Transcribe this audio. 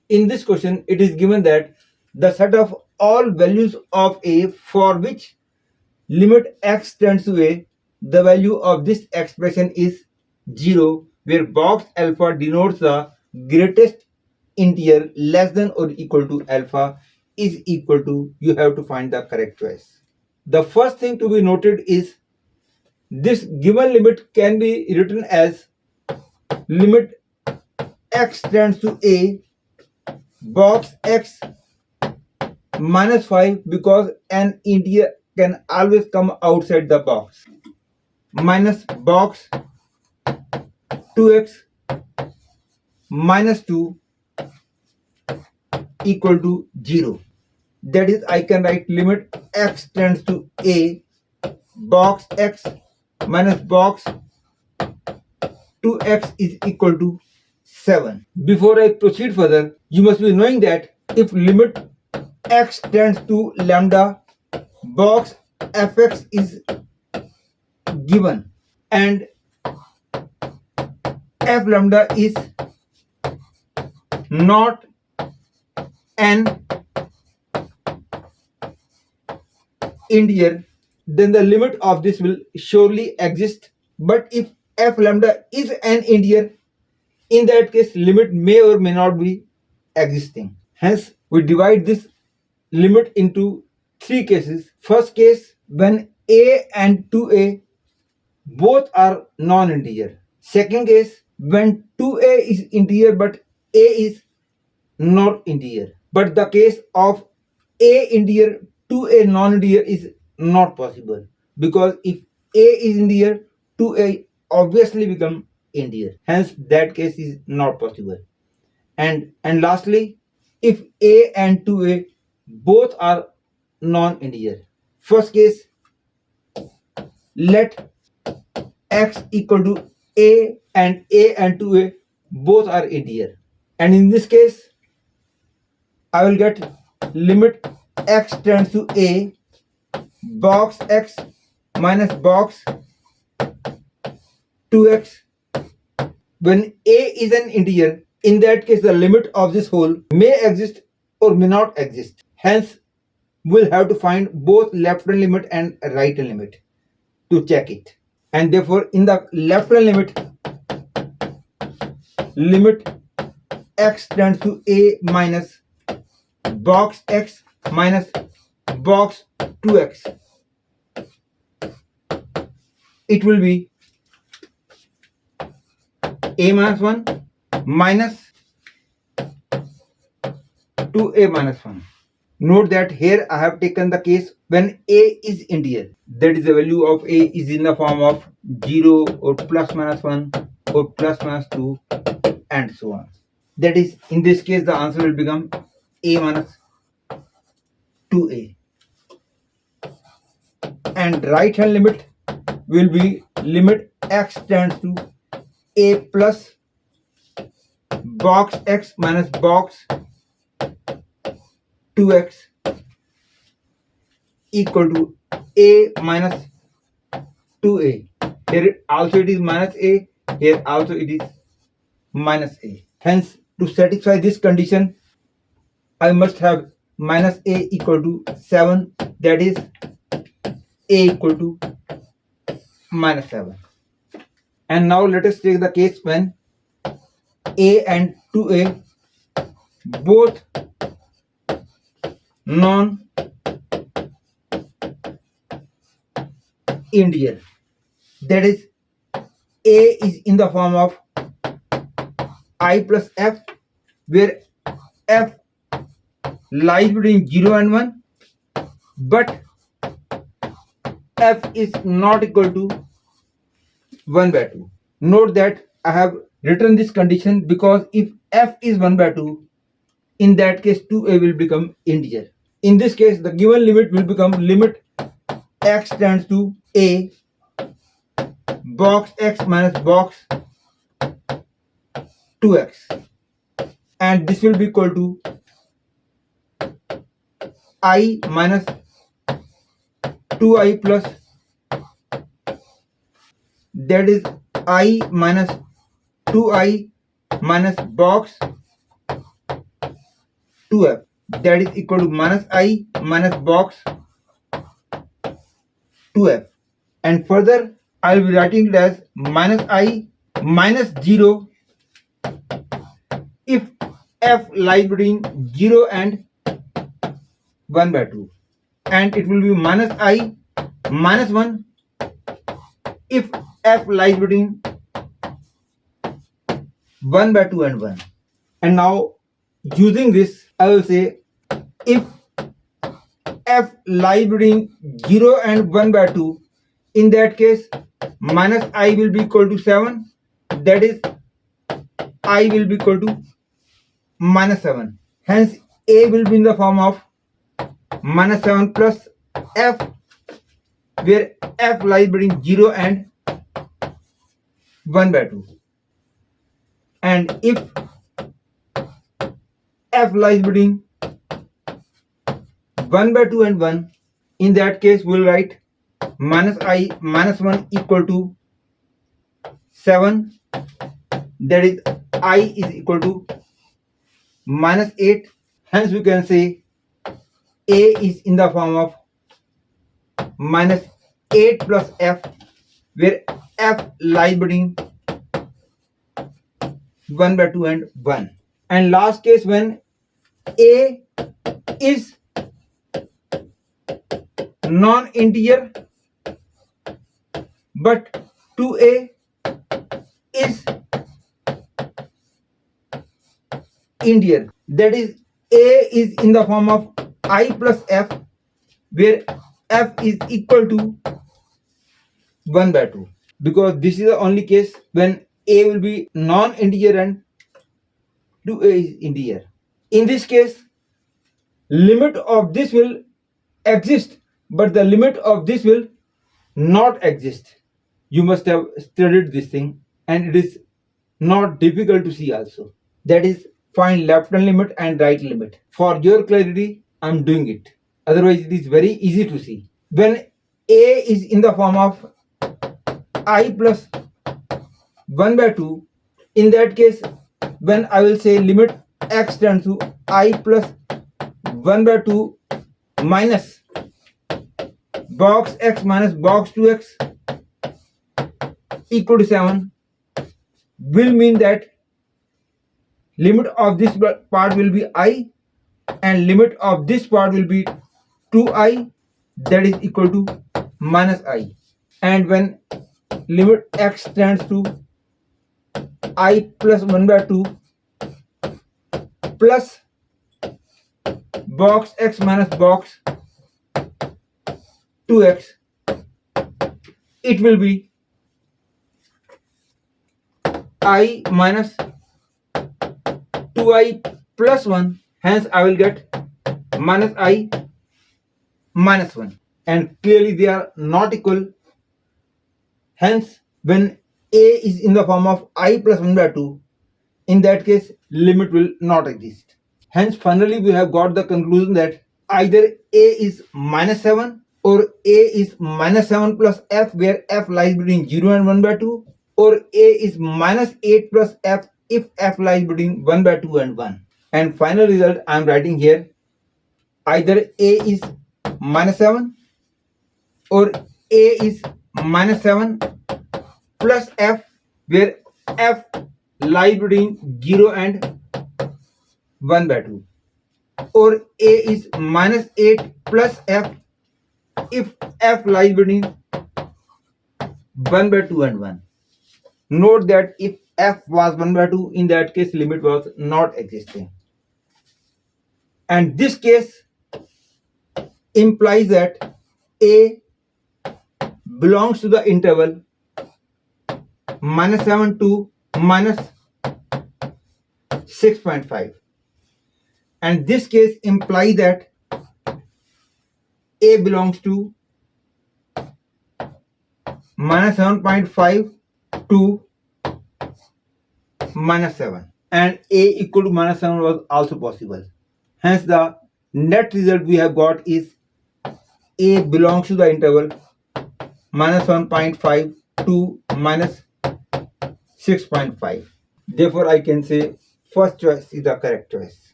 In this question, it is given that the set of all values of a for which limit x tends to a, the value of this expression is 0, where box alpha denotes the greatest integer less than or equal to alpha is equal to, you have to find the correct choice. The first thing to be noted is this given limit can be written as limit x tends to a box x minus 5, because an integer can always come outside the box, minus box 2x minus 2 equal to 0. That is, I can write limit x tends to a box x minus box 2x is equal to 7. Before I proceed further, you must be knowing that if limit x tends to lambda box fx is given and f lambda is not an integer, then the limit of this will surely exist. But if f lambda is an integer, in that case limit may or may not be existing. Hence we divide this limit into three cases. First case, when a and 2a both are non-integer. Second case, when 2a is integer but a is not integer. But the case of a integer, 2a non-integer is not possible, because if a is integer, 2a obviously become integer. Hence that case is not possible. And lastly, if a and 2a both are non-integer. First case, let x equal to a and 2a both are integer. And in this case, I will get limit x tends to a box x minus box 2x. When a is an integer, in that case the limit of this whole may exist or may not exist. Hence, we'll have to find both left hand limit and right hand limit to check it. And therefore, in the left hand limit x tends to a minus box x minus box 2x, it will be a minus 1 minus 2a minus 1. Note that here I have taken the case when a is integer, that is the value of a is in the form of 0 or plus minus 1 or plus minus 2 and so on. That is, in this case the answer will become a minus 2a. And right hand limit will be limit x tends to a plus box x minus box 2x equal to a minus 2a. Here also it is minus a, here also it is minus a. Hence, to satisfy this condition, I must have minus a equal to 7, that is a equal to minus 7. And now let us take the case when a and 2a both non-integer. That is, a is in the form of I plus f, where f lies between 0 and 1, but f is not equal to 1 by 2. Note that I have written this condition because if f is 1 by 2, in that case 2a will become integer. In this case, the given limit will become limit x tends to a box x minus box 2x, and this will be equal to I minus 2i plus, that is I minus 2i minus box 2f, that is equal to minus I minus box 2f. And further, I will be writing it as minus I minus 0 if f lies between 0 and 1 by 2. And it will be minus I minus 1 if f lies between 1 by 2 and 1. And now using this, I will say if f lies between 0 and 1 by 2, in that case minus I will be equal to 7, that is I will be equal to minus 7. Hence A will be in the form of minus 7 plus f, where f lies between 0 and 1 by 2. And if f lies between 1 by 2 and 1, in that case we will write minus I minus 1 equal to 7, that is I is equal to minus 8. Hence we can say A is in the form of minus 8 plus f, where f lies between 1 by 2 and 1. And last case, when A is non-integer but 2A is integer, that is A is in the form of I plus f, where f is equal to 1 by 2, because this is the only case when A will be non-integer and 2A is integer. In this case, limit of this will exist, but the limit of this will not exist. You must have studied this thing, and it is not difficult to see also. That is, find left hand limit and right limit. For your clarity, I am doing it. Otherwise, it is very easy to see. When A is in the form of I plus 1 by 2, in that case, when I will say limit x tends to I plus 1 by 2 minus box x minus box 2x equal to 7, will mean that limit of this part will be I and limit of this part will be 2I, that is equal to minus I. And when limit x tends to I plus 1 by 2 plus box x minus box 2x, it will be I minus 2I plus 1. Hence I will get minus I minus 1, and clearly they are not equal. Hence when A is in the form of I plus 1 by 2, in that case limit will not exist. Hence finally we have got the conclusion that either A is minus 7 or A is minus 7 plus f, where f lies between 0 and 1 by 2, or A is minus 8 plus f if f lies between 1 by 2 and 1. And final result I am writing here, either A is minus 7 or A is minus 7 plus f, where f lies between 0 and 1 by 2, or A is minus 8 plus f if f lies between 1 by 2 and 1. Note that if f was 1 by 2, in that case limit was not existing. And this case implies that A belongs to the interval minus 7 to minus 6.5. And this case implies that A belongs to minus 7.5 to minus 7, and A equal to minus 7 was also possible. Hence the net result we have got is A belongs to the interval minus 1.5 to minus 6.5. Therefore I can say first choice is the correct choice.